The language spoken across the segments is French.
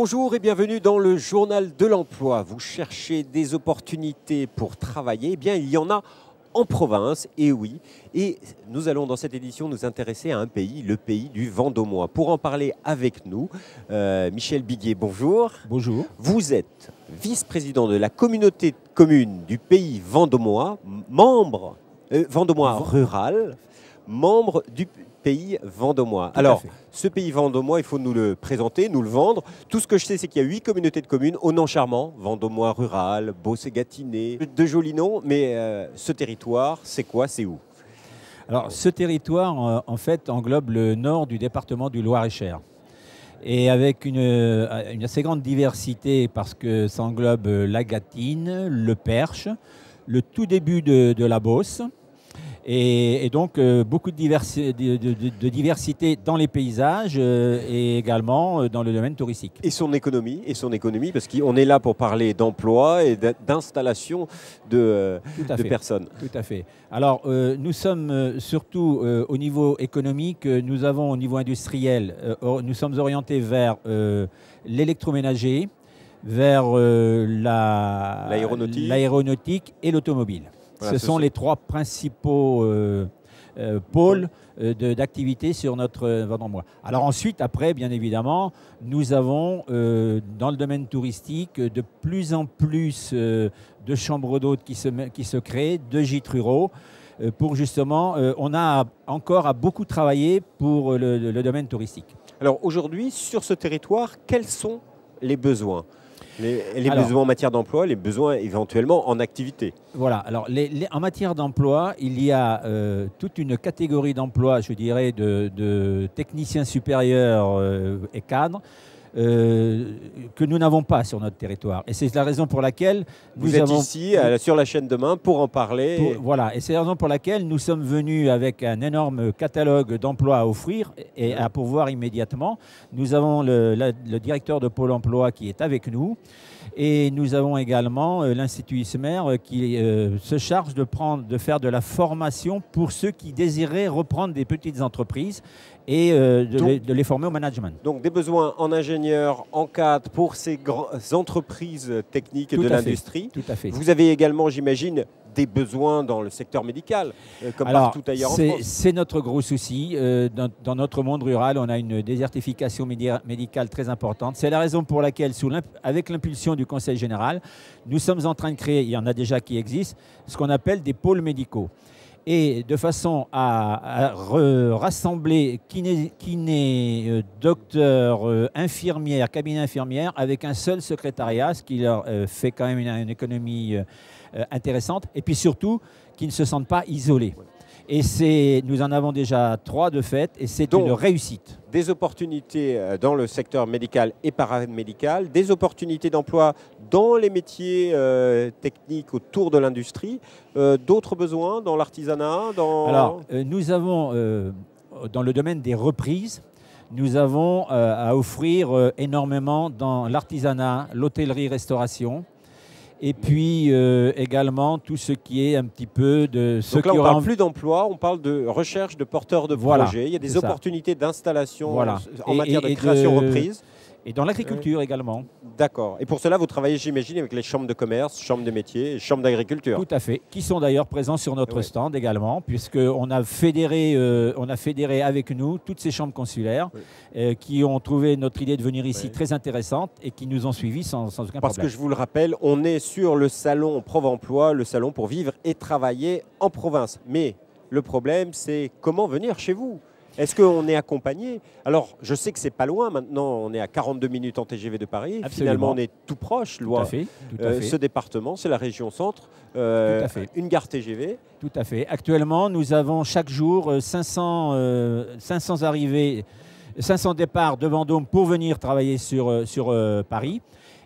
Bonjour et bienvenue dans le journal de l'emploi. Vous cherchez des opportunités pour travailler? Eh bien, il y en a en province, et oui. Et nous allons dans cette édition nous intéresser à un pays, le pays du Vendômois. Pour en parler avec nous, Michel Biguier, bonjour. Bonjour. Vous êtes vice-président de la communauté de communes du pays Vendômois, membre Vendômois rural, membre du pays Vendômois. Alors, ce pays Vendômois, il faut nous le présenter, nous le vendre. Tout ce que je sais, c'est qu'il y a 8 communautés de communes au nom charmant. Vendômois rural, Beauce-et-Gâtinais, de jolis noms. Mais ce territoire, c'est quoi? C'est où? Alors, ce territoire, en fait, englobe le nord du département du Loir-et-Cher. Et avec une assez grande diversité, parce que ça englobe la Gâtine, le Perche, le tout début de la Beauce. Et donc, beaucoup de diversité dans les paysages et également dans le domaine touristique. Et son économie, parce qu'on est là pour parler d'emploi et d'installation de personnes. Tout à fait. Alors, nous sommes surtout au niveau économique, nous avons au niveau industriel, nous sommes orientés vers l'électroménager, vers l'aéronautique et l'automobile. Voilà, ce sont les trois principaux pôles d'activité sur notre Vendômois. Alors ensuite, après, bien évidemment, nous avons dans le domaine touristique de plus en plus de chambres d'hôtes qui se créent, de gîtes ruraux, pour justement, on a encore à beaucoup travailler pour le domaine touristique. Alors aujourd'hui, sur ce territoire, quels sont les besoins ? Les besoins en matière d'emploi, les besoins éventuellement en activité. Voilà, alors en matière d'emploi, il y a toute une catégorie d'emplois, je dirais, de techniciens supérieurs et cadres que nous n'avons pas sur notre territoire. Et c'est la raison pour laquelle vous êtes ici sur la chaîne Demain pour en parler. Voilà, et c'est la raison pour laquelle nous sommes venus avec un énorme catalogue d'emplois à offrir et à pourvoir immédiatement. Nous avons le directeur de Pôle emploi qui est avec nous. Et nous avons également l'Institut ISMER qui se charge de faire de la formation pour ceux qui désiraient reprendre des petites entreprises et de les former au management. Donc des besoins en ingénieurs, en cadre pour ces grandes entreprises techniques de l'industrie. Tout à fait. Vous avez également, j'imagine, des besoins dans le secteur médical, comme partout ailleurs en France. C'est notre gros souci. Dans notre monde rural, on a une désertification médicale très importante. C'est la raison pour laquelle, avec l'impulsion du Conseil général, nous sommes en train de créer, il y en a déjà qui existent, ce qu'on appelle des pôles médicaux. Et de façon à rassembler kinés, docteurs, infirmières, cabinets infirmières, avec un seul secrétariat, ce qui leur fait quand même une économie intéressante, et puis surtout qu'ils ne se sentent pas isolés. Et nous en avons déjà 3 de fait, et c'est une réussite. Des opportunités dans le secteur médical et paramédical, des opportunités d'emploi dans les métiers techniques autour de l'industrie, d'autres besoins dans l'artisanat Alors, nous avons, dans le domaine des reprises, nous avons à offrir énormément dans l'artisanat, l'hôtellerie-restauration, et puis également tout ce qui est un petit peu de... Donc là, on ne parle plus d'emploi, on parle de recherche de porteurs de projets. Il y a des opportunités d'installation en matière de création-reprise. Et dans l'agriculture également. D'accord. Et pour cela, vous travaillez, j'imagine, avec les chambres de commerce, chambres de métiers et chambres d'agriculture. Tout à fait. Qui sont d'ailleurs présents sur notre stand également, puisqu'on a fédéré avec nous toutes ces chambres consulaires qui ont trouvé notre idée de venir ici très intéressante et qui nous ont suivis sans aucun problème. Parce que je vous le rappelle, on est sur le salon Provemploi, le salon pour vivre et travailler en province. Mais le problème, c'est comment venir chez vous ? Est-ce qu'on est accompagné? Alors, je sais que c'est pas loin maintenant, on est à 42 minutes en TGV de Paris. Absolument. Finalement, on est tout proche, Loire. Tout à fait. Ce département, c'est la région centre. Tout à fait. Une gare TGV. Tout à fait. Actuellement, nous avons chaque jour 500 arrivées, 500 départs de Vendôme pour venir travailler sur Paris.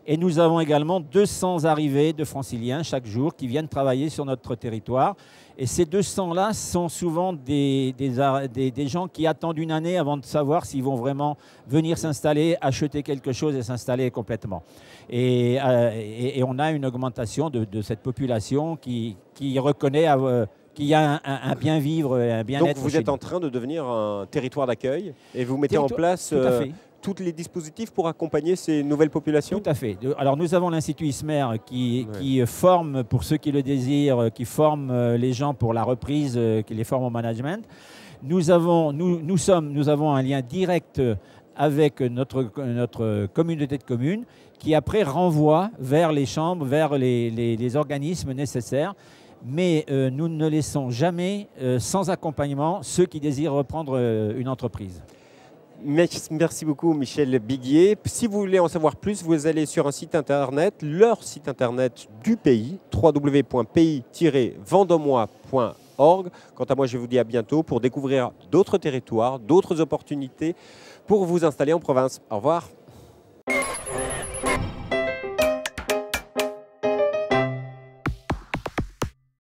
Et nous avons également 200 arrivées de franciliens chaque jour qui viennent travailler sur notre territoire. Et ces 200-là sont souvent des gens qui attendent une année avant de savoir s'ils vont vraiment venir s'installer, acheter quelque chose et s'installer complètement. Et on a une augmentation de cette population qui reconnaît qu'il y a un bien-vivre et un bien-être. Donc vous êtes en train de devenir un territoire d'accueil et vous mettez en place tous les dispositifs pour accompagner ces nouvelles populations? Tout à fait. Alors nous avons l'Institut ISMER qui forme, pour ceux qui le désirent, qui forme les gens pour la reprise, qui les forme au management. Nous avons un lien direct avec notre communauté de communes qui après renvoie vers les chambres, vers les organismes nécessaires. Mais nous ne laissons jamais sans accompagnement ceux qui désirent reprendre une entreprise. Merci beaucoup Michel Biguier. Si vous voulez en savoir plus, vous allez sur un site internet, leur site internet du pays, www.pays-vendomois.org. Quant à moi, je vous dis à bientôt pour découvrir d'autres territoires, d'autres opportunités pour vous installer en province. Au revoir.